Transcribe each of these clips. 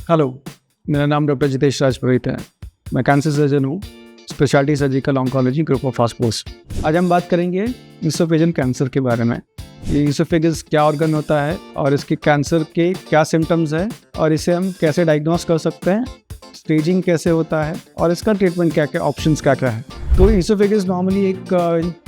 Hello, मेरा नाम doctor Jitesh राजपुरोहित है। मैं कैंसर सर्जन हूँ, speciality surgical oncology group of hospitals. आज हम बात करेंगे इसोफेजियल कैंसर के बारे में। ये इसोफेगस क्या ऑर्गन होता है और इसके कैंसर के क्या सिम्टम्स हैं और इसे हम कैसे डायग्नोस कर सकते हैं, स्टेजिंग कैसे होता है और इसका ट्रीटमेंट क्या क्या ऑप्शंस क्या क्या है। तो इसोफेगस नॉर्मली एक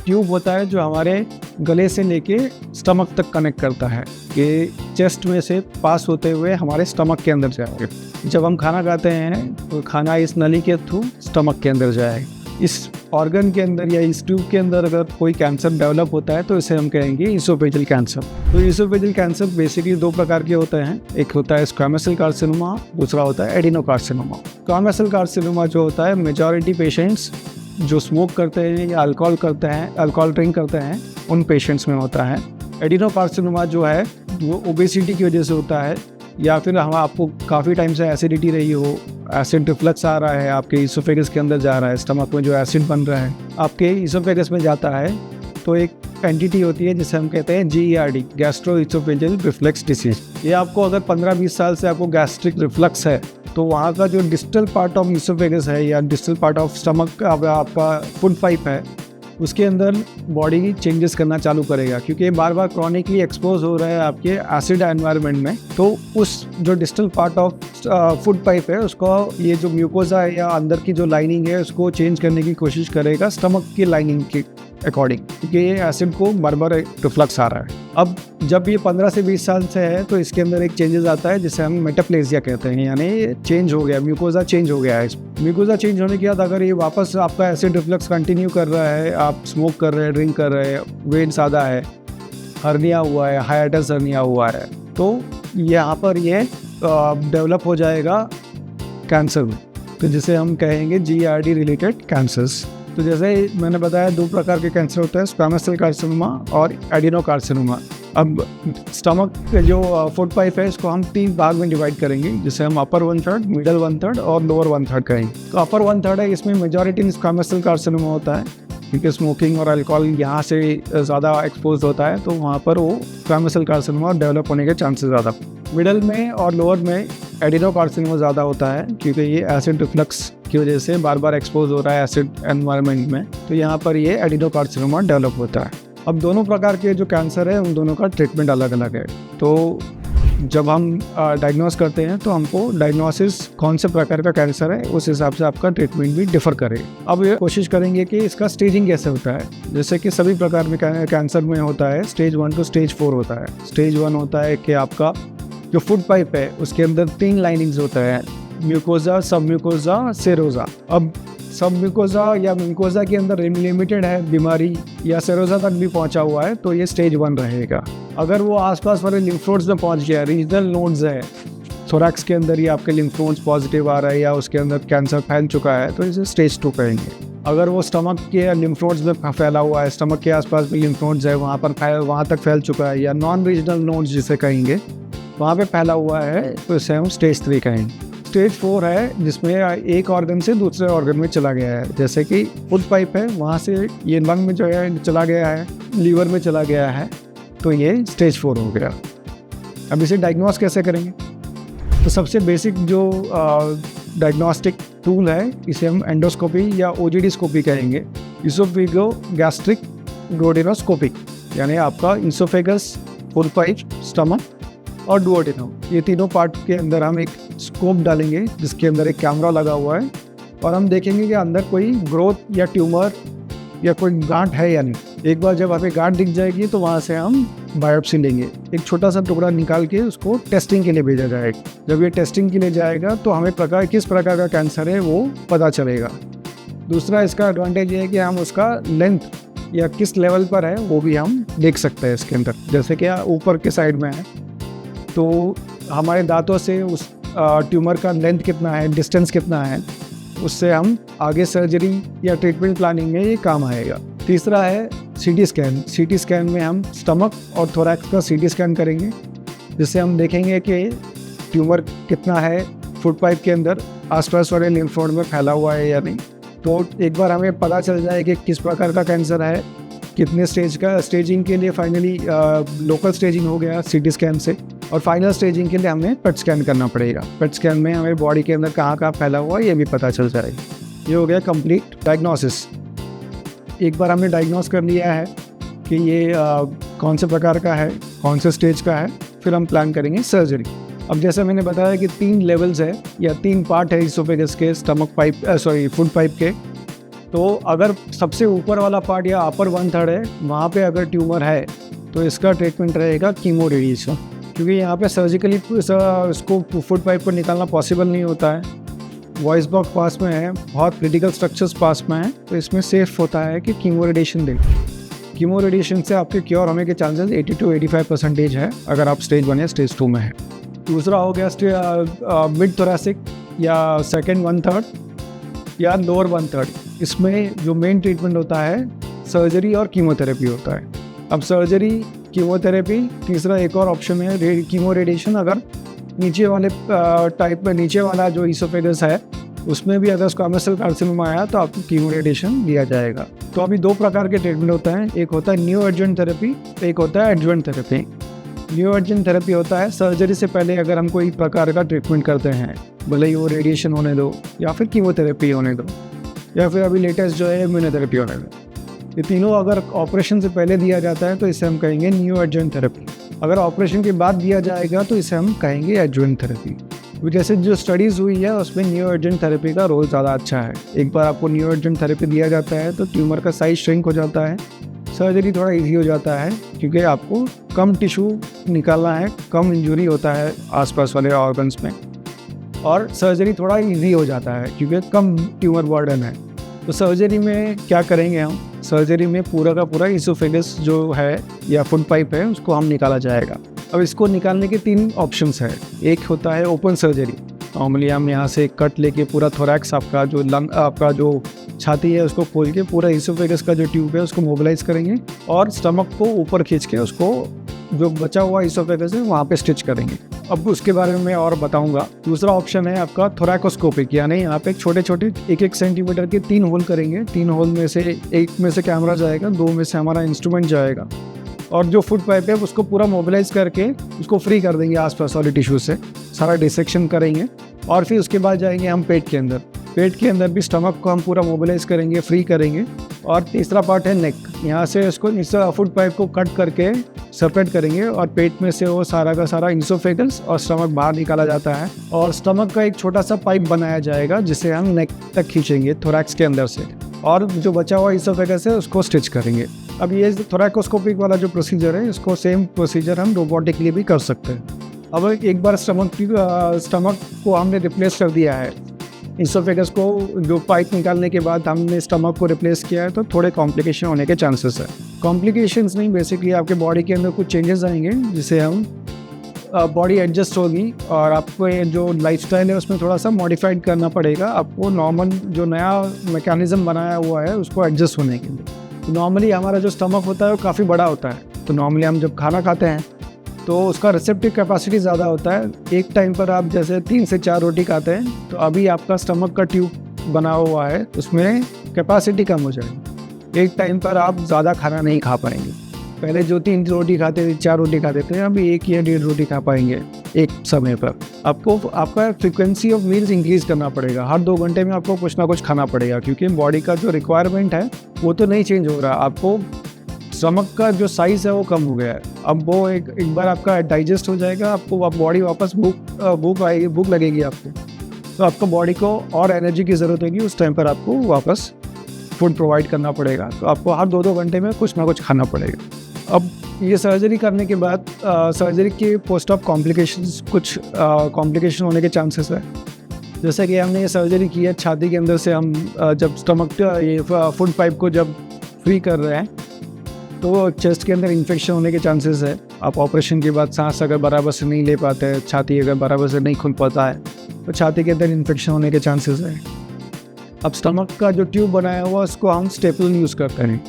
ट्यूब होता है जो हमारे गले से लेके स्टमक तक कनेक्ट करता है। ये चेस्ट में से पास होते हुए हमारे स्टमक के अंदर जाएगा। जब हम खाना खाते हैं तो खाना इस नली के थ्रू स्टमक के अंदर जाएगा। इस ऑर्गन के अंदर या इस ट्यूब के अंदर अगर कोई कैंसर डेवलप होता है तो इसे हम कहेंगे इसोफेजियल कैंसर। तो इसोफेजियल कैंसर बेसिकली दो प्रकार के होते हैं। एक होता है स्क्वैमस सेल कार्सिनोमा, दूसरा होता है एडिनोकार्सिनोमा। स्क्वैमस सेल कार्सिनोमा जो होता है मेजॉरिटी पेशेंट्स जो स्मोक करते हैं या अल्कोहल ड्रिंक करते हैं उन पेशेंट्स में होता है। एडिनोकार्सिनोमा जो है वो ओबेसिटी की वजह से होता है या फिर हम आपको काफ़ी टाइम से एसिडिटी रही हो, एसिड रिफ्लक्स आ रहा है, आपके इसोफेगस के अंदर जा रहा है, स्टमक में जो एसिड बन रहा है आपके इसोफेगस में जाता है, तो एक एंटिटी होती है जिसे हम कहते हैं GERD, gastro oesophageal reflux disease. ये आपको अगर 15-20 साल से आपको गैस्ट्रिक रिफ्लक्स है तो वहाँ का जो डिस्टल पार्ट ऑफ इसोफेगस है या डिस्टल पार्ट ऑफ स्टमक आपका फूड पाइप है उसके अंदर बॉडी चेंजेस करना चालू करेगा, क्योंकि ये बार बार क्रॉनिकली एक्सपोज हो रहा है आपके एसिड एनवायरनमेंट में। तो उस जो distal part of food pipe है उसको ये जो म्यूकोजा है या अंदर की जो लाइनिंग है उसको चेंज करने की कोशिश करेगा स्टमक की लाइनिंग के अकॉर्डिंग, क्योंकि ये एसिड को बार बार रिफ्लक्स आ रहा है। अब जब ये 15 से 20 साल से है तो इसके अंदर एक चेंजेस आता है जिसे हम मेटाप्लेजिया कहते हैं, यानी चेंज हो गया, म्यूकोजा चेंज हो गया है। म्यूकोजा चेंज होने के बाद अगर ये वापस आपका एसिड रिफ्लक्स कंटिन्यू कर रहा है, आप स्मोक कर रहे हैं, ड्रिंक कर रहे हैं, वेट ज़्यादा है, हर्निया हुआ है, हाइटिस हर्निया हुआ है, तो यहाँ पर ये डेवलप हो जाएगा कैंसर में, तो जिसे हम कहेंगे GERD रिलेटेड कैंसर्स। तो जैसे मैंने बताया दो प्रकार के कैंसर होते हैं, स्क्वैमस सेल कार्सिनोमा और एडिनोकार्सिनोमा। अब स्टमक के जो फूड पाइप है इसको हम 3 भाग में डिवाइड करेंगे, जिसे हम अपर 1/3, मिडल 1/3 और लोअर 1/3 कहेंगे। तो अपर 1/3 है, इसमें मेजॉरिटी स्क्वैमस सेल कार्सिनोमा होता है, क्योंकि स्मोकिंग और अल्कोहल यहाँ से ज़्यादा एक्सपोज होता है, तो वहाँ पर वो स्क्वैमस सेल कार्सिनोमा डेवलप होने के चांसेस ज़्यादा। मिडल में और लोअर में एडिनोकार्सिनोमा ज़्यादा होता है, क्योंकि ये एसिड रिफ्लक्स की वजह से बार बार एक्सपोज हो रहा है एसिड एनवायरनमेंट में, तो यहाँ पर ये एडिनोकार्सिनोमा डेवलप होता है। अब दोनों प्रकार के जो कैंसर है उन दोनों का ट्रीटमेंट अलग अलग है। तो जब हम डायग्नोस करते हैं तो हमको डायग्नोसिस कौन से प्रकार का कैंसर है उस हिसाब से आपका ट्रीटमेंट भी डिफर करे। अब ये कोशिश करेंगे कि इसका स्टेजिंग कैसे होता है। जैसे कि सभी प्रकार में कैंसर में होता है, स्टेज 1 to स्टेज 4 होता है। स्टेज 1 होता है कि आपका जो फूड पाइप है उसके अंदर 3 लाइनिंग्स होता है, म्यूकोजा, सब म्यूकोजा, सेरोजा। अब सब म्यूकोजा या म्यूकोजा के अंदर लिमिटेड है बीमारी या सेरोजा तक भी पहुंचा हुआ है तो ये स्टेज 1 रहेगा। अगर वो आसपास वाले लिम्फ नोड्स में पहुंच गया, रीजनल नोड्स है, थोरैक्स के अंदर ही आपके लिम्फ नोड्स पॉजिटिव आ रहा है या उसके अंदर कैंसर फैल चुका है तो इसे स्टेज 2 कहेंगे। अगर वो स्टमक के लिम्फ नोड्स में फैला हुआ है, स्टमक के आसपास भी लिम्फ नोड्स है, वहाँ तक फैल चुका है, या नॉन रीजनल नोड्स जिसे कहेंगे वहाँ पे फैला हुआ है तो इसे हम स्टेज 3 कहेंगे। स्टेज 4 है जिसमें एक ऑर्गन से दूसरे ऑर्गन में चला गया है, जैसे कि फूड पाइप है वहाँ से ये लंग में जो है चला गया है, लीवर में चला गया है, तो ये स्टेज 4 हो गया। अब इसे डायग्नोस कैसे करेंगे? तो सबसे बेसिक जो डायग्नोस्टिक टूल है इसे हम एंडोस्कोपी या OGD कहेंगे, इसोफेगो गैस्ट्रिक डुओडेनोस्कोपी, यानी आपका इसोफेगस, फूड पाइप, स्टमक और डुओडेनम, ये तीनों पार्ट के अंदर हम एक स्कोप डालेंगे जिसके अंदर एक कैमरा लगा हुआ है और हम देखेंगे कि अंदर कोई ग्रोथ या ट्यूमर या कोई गांठ है या नहीं। एक बार जब हमें गांठ दिख जाएगी तो वहाँ से हम बायोप्सी लेंगे, एक छोटा सा टुकड़ा निकाल के उसको टेस्टिंग के लिए भेजा जाएगा। जब ये टेस्टिंग के लिए जाएगा तो हमें किस प्रकार का कैंसर है वो पता चलेगा। दूसरा इसका एडवांटेज ये है कि हम उसका लेंथ या किस लेवल पर है वो भी हम देख सकते हैं इसके अंदर। जैसे कि ऊपर के साइड में है तो हमारे दांतों से उस ट्यूमर का लेंथ कितना है, डिस्टेंस कितना है, उससे हम आगे सर्जरी या ट्रीटमेंट प्लानिंग में ये काम आएगा। तीसरा है CT स्कैन। CT स्कैन में हम स्टमक और थोरैक्स का CT स्कैन करेंगे, जिससे हम देखेंगे कि ट्यूमर कितना है फूड पाइप के अंदर, आसपास वाले लिम्फ नोड में फैला हुआ है या नहीं। तो एक बार हमें पता चल जाए कि किस प्रकार का कैंसर है, कितने स्टेज का स्टेजिंग के लिए फाइनली लोकल स्टेजिंग हो गया सीटी स्कैन से, और फाइनल स्टेजिंग के लिए हमें पेट स्कैन करना पड़ेगा। पेट स्कैन में हमें बॉडी के अंदर कहाँ कहाँ फैला हुआ है ये भी पता चल जाएगा। ये हो गया कंप्लीट डायग्नोसिस। एक बार हमने डायग्नोस कर लिया है कि ये कौन से प्रकार का है, कौन से स्टेज का है, फिर हम प्लान करेंगे सर्जरी। अब जैसे मैंने बताया कि 3 लेवल्स है या 3 पार्ट है इसोफेगस के, स्टमक पाइप फूड पाइप के। तो अगर सबसे ऊपर वाला पार्ट या अपर 1/3 है, वहाँ पे अगर ट्यूमर है तो इसका ट्रीटमेंट रहेगा कीमो रेडिएशन, क्योंकि यहाँ पे सर्जिकली इसको फूड पाइप को निकालना पॉसिबल नहीं होता है। वॉइस बॉक्स पास में है, बहुत क्रिटिकल स्ट्रक्चर्स पास में है, तो इसमें सेफ होता है कि कीमो रेडिएशन दें। कीमो रेडिएशन से आपके क्योर होने के चांसेस 80 to 85% है अगर आप स्टेज 1 या स्टेज 2 में है। दूसरा हो गया मिड थोरेसिक या सेकेंड 1/3 या लोअर 1/3। इसमें जो मेन ट्रीटमेंट होता है सर्जरी और कीमोथेरेपी होता है। अब सर्जरी, कीमोथेरेपी, तीसरा एक और ऑप्शन है कीमो रेडिएशन। अगर नीचे वाले टाइप में, नीचे वाला जो इसोफेगस है उसमें भी अगर स्क्वामस सेल कार्सिनोमा आया तो आपको कीमो रेडिएशन दिया जाएगा। तो अभी 2 प्रकार के ट्रीटमेंट होता है, एक होता है न्यू एडजुवेंट थेरेपी, एक होता है adjuvant therapy. New adjuvant therapy होता है सर्जरी से पहले अगर हम कोई प्रकार का ट्रीटमेंट करते हैं, भले ही वो रेडिएशन होने दो या फिर कीमोथेरेपी होने दो या फिर अभी लेटेस्ट जो है इम्यूनोथेरेपी होने दो, ये तीनों अगर ऑपरेशन से पहले दिया जाता है तो इसे हम कहेंगे न्यू एडजुवेंट थेरेपी। अगर ऑपरेशन के बाद दिया जाएगा तो इसे हम कहेंगे एडजुवेंट थेरेपी। जैसे जो स्टडीज़ हुई है उसमें न्यू एडजुवेंट थेरेपी का रोल ज़्यादा अच्छा है। एक बार आपको न्यू एडजुवेंट थेरेपी दिया जाता है तो ट्यूमर का साइज श्रिंक हो जाता है, सर्जरी थोड़ा इजी हो जाता है क्योंकि आपको कम टिश्यू निकालना है, कम इंजरी होता है आसपास वाले ऑर्गन्स में, और सर्जरी थोड़ा इजी हो जाता है क्योंकि कम ट्यूमर बर्डन है। तो सर्जरी में क्या करेंगे हम, सर्जरी में पूरा का पूरा इसोफेगस जो है या फूड पाइप है उसको हम निकाला जाएगा। अब इसको निकालने के 3 ऑप्शंस है। एक होता है ओपन सर्जरी, नॉर्मली हम यहाँ से कट लेके पूरा थोरैक्स आपका जो लंग, आपका जो छाती है उसको खोल के पूरा इसोफेगस का जो ट्यूब है उसको मोबिलाइज करेंगे और स्टमक को ऊपर खींच के उसको जो बचा हुआ इसोफेगस है वहाँ पे स्टिच करेंगे। अब उसके बारे में मैं और बताऊंगा। दूसरा ऑप्शन है आपका थोरैकोस्कोपिक, यानी यहाँ पे छोटे छोटे 1-1 सेंटीमीटर के 3 होल करेंगे। 3 होल में से एक में से कैमरा जाएगा, 2 में से हमारा इंस्ट्रूमेंट जाएगा, और जो फूड पाइप है उसको पूरा मोबिलाइज करके उसको फ्री कर देंगे आसपास वाले टिश्यू से, सारा डिसेक्शन करेंगे। और फिर उसके बाद जाएंगे हम पेट के अंदर। पेट के अंदर भी स्टमक को हम पूरा मोबिलाइज करेंगे, फ्री करेंगे। और तीसरा पार्ट है नेक, यहाँ से इसको इस फूड पाइप को कट करके सेपरेट करेंगे और पेट में से वो सारा का सारा इसोफेगस और स्टमक बाहर निकाला जाता है, और स्टमक का एक छोटा सा पाइप बनाया जाएगा जिसे हम नेक तक खींचेंगे थोरैक्स के अंदर से, और जो बचा हुआ इसोफेगस है उसको स्टिच करेंगे। अब ये थोरैकोस्कोपिक वाला जो प्रोसीजर है इसको सेम प्रोसीजर हम रोबोटिकली भी कर सकते हैं। अब एक बार स्टमक को हमने रिप्लेस कर दिया है, इसोफेगस को जो पाइप निकालने के बाद हमने स्टमक को रिप्लेस किया है, तो थोड़े कॉम्प्लिकेशन होने के चांसेस है। कॉम्प्लिकेशंस नहीं, बेसिकली आपके बॉडी के अंदर कुछ चेंजेस आएंगे जिससे हम बॉडी एडजस्ट होगी, और आपको ये जो लाइफस्टाइल है उसमें थोड़ा सा मॉडिफाइड करना पड़ेगा आपको, नॉर्मल जो नया मैकेनिज्म बनाया हुआ है उसको एडजस्ट होने के लिए। नॉर्मली हमारा जो स्टमक होता है वो काफ़ी बड़ा होता है, तो नॉर्मली हम जब खाना खाते हैं तो उसका रिसेप्टिव कैपेसिटी ज़्यादा होता है। एक टाइम पर आप जैसे 3 से 4 रोटी खाते हैं तो अभी आपका स्टमक का ट्यूब बना हुआ है उसमें कैपेसिटी कम हो जाएगी। एक टाइम पर आप ज़्यादा खाना नहीं खा पाएंगे। पहले जो 3 रोटी खाते थे, 4 रोटी खाते थे, अभी 1 या 1.5 रोटी खा पाएंगे एक समय पर। आपको आपका फ्रिक्वेंसी ऑफ मील्स इंक्रीज़ करना पड़ेगा, हर 2 घंटे में आपको कुछ ना कुछ खाना पड़ेगा, क्योंकि बॉडी का जो रिक्वायरमेंट है वो तो नहीं चेंज हो रहा। आपको स्टमक का जो साइज़ है वो कम हो गया है, अब वो एक बार आपका डाइजेस्ट हो जाएगा, आपको बॉडी वापस भूख लगेगी आपको, तो आपको बॉडी को और एनर्जी की ज़रूरत होगी, उस टाइम पर आपको वापस फूड प्रोवाइड करना पड़ेगा, तो आपको हर 2-2 घंटे में कुछ ना कुछ खाना पड़ेगा। अब ये सर्जरी करने के बाद सर्जरी के पोस्ट ऑफ कॉम्प्लिकेशंस, कुछ कॉम्प्लिकेशन होने के चांसेस है। जैसे कि हमने ये सर्जरी की है छाती के अंदर से, हम जब स्टमक ये फूड पाइप को जब फ्री कर रहे हैं तो चेस्ट के अंदर इन्फेक्शन होने के चांसेस है। आप ऑपरेशन के बाद सांस अगर बराबर से नहीं ले पाते हैं, छाती अगर बराबर से नहीं खुल पाता है, तो छाती के अंदर इन्फेक्शन होने के चांसेस है। अब स्टमक का जो ट्यूब बनाया हुआ उसको हम स्टेपल यूज़ करते हैं।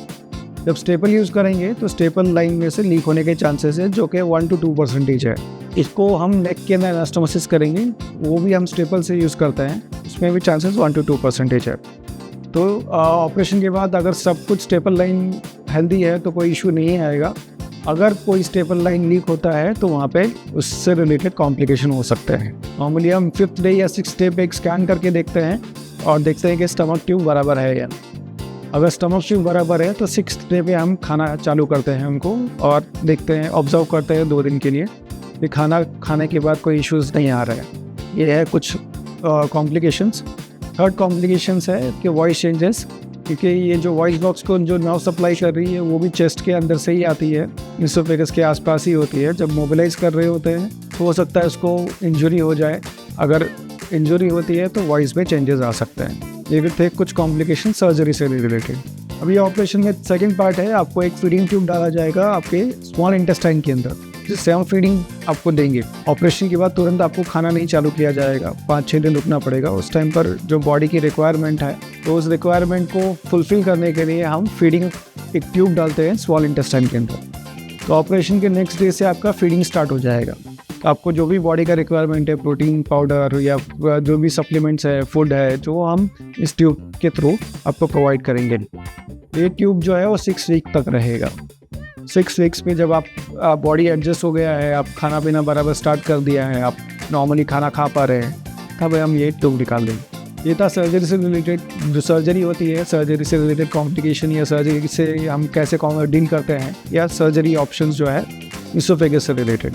जब स्टेपल यूज़ करेंगे तो स्टेपल लाइन में से लीक होने के चांसेस है, जो कि 1 to 2% है। इसको हम नेक के अंदर एनास्टोमोसिस करेंगे, वो भी हम स्टेपल से यूज़ करते हैं, उसमें भी चांसेस 1 to 2% है। तो ऑपरेशन के बाद अगर सब कुछ स्टेपल लाइन हेल्दी है तो कोई इशू नहीं आएगा। अगर कोई स्टेपल लाइन लीक होता है तो वहाँ पे उससे रिलेटेड कॉम्प्लिकेशन हो सकते हैं। नॉर्मली हम 5th डे या 6th डे पे एक स्कैन करके देखते हैं और देखते हैं कि स्टमक ट्यूब बराबर है या नहीं। अगर स्टमक ट्यूब बराबर है तो 6th डे पे हम खाना चालू करते हैं हमको और देखते हैं, ऑब्जर्व करते हैं 2 दिन के लिए कि खाना खाने के बाद कोई इश्यूज़ नहीं आ रहे हैं। ये है कुछ कॉम्प्लिकेशंस। थर्ड कॉम्प्लिकेशंस है कि वॉइस चेंजेस, क्योंकि ये जो वॉइस बॉक्स को जो नर्व सप्लाई कर रही है वो भी चेस्ट के अंदर से ही आती है, इसोफेगस के आसपास ही होती है। जब मोबिलाइज कर रहे होते हैं तो हो सकता है उसको इंजरी हो जाए। अगर इंजरी होती है तो वॉइस में चेंजेस आ सकते हैं। ये भी थे कुछ कॉम्प्लिकेशन सर्जरी से रिलेटेड। अभी ऑपरेशन में सेकंड पार्ट है, आपको एक फीडिंग ट्यूब डाला जाएगा आपके स्मॉल इंटेस्टाइन के अंदर, जिससे हम फीडिंग आपको देंगे। ऑपरेशन के बाद तुरंत आपको खाना नहीं चालू किया जाएगा, 5-6 दिन रुकना पड़ेगा। उस टाइम पर जो बॉडी की रिक्वायरमेंट है तो उस रिक्वायरमेंट को फुलफिल करने के लिए हम फीडिंग एक ट्यूब डालते हैं स्मॉल इंटेस्टाइन के अंदर। तो ऑपरेशन के नेक्स्ट डे से आपका फीडिंग स्टार्ट हो जाएगा। आपको जो भी बॉडी का रिक्वायरमेंट है, प्रोटीन पाउडर या जो भी सप्लीमेंट्स है, फूड है, जो हम इस ट्यूब के थ्रू आपको प्रोवाइड करेंगे। ये ट्यूब जो है वो 6 वीक तक रहेगा। 6 वीक्स में जब आप बॉडी एडजस्ट हो गया है, आप खाना पीना बराबर स्टार्ट कर दिया है, आप नॉर्मली खाना खा पा रहे हैं, तब हम ये ट्यूब निकाल देंगे। ये था सर्जरी से रिलेटेड। जो सर्जरी होती है, सर्जरी से रिलेटेड कॉम्प्लिकेशन या सर्जरी से हम कैसे डील करते हैं, या सर्जरी ऑप्शंस जो है इसोफेगस से रिलेटेड।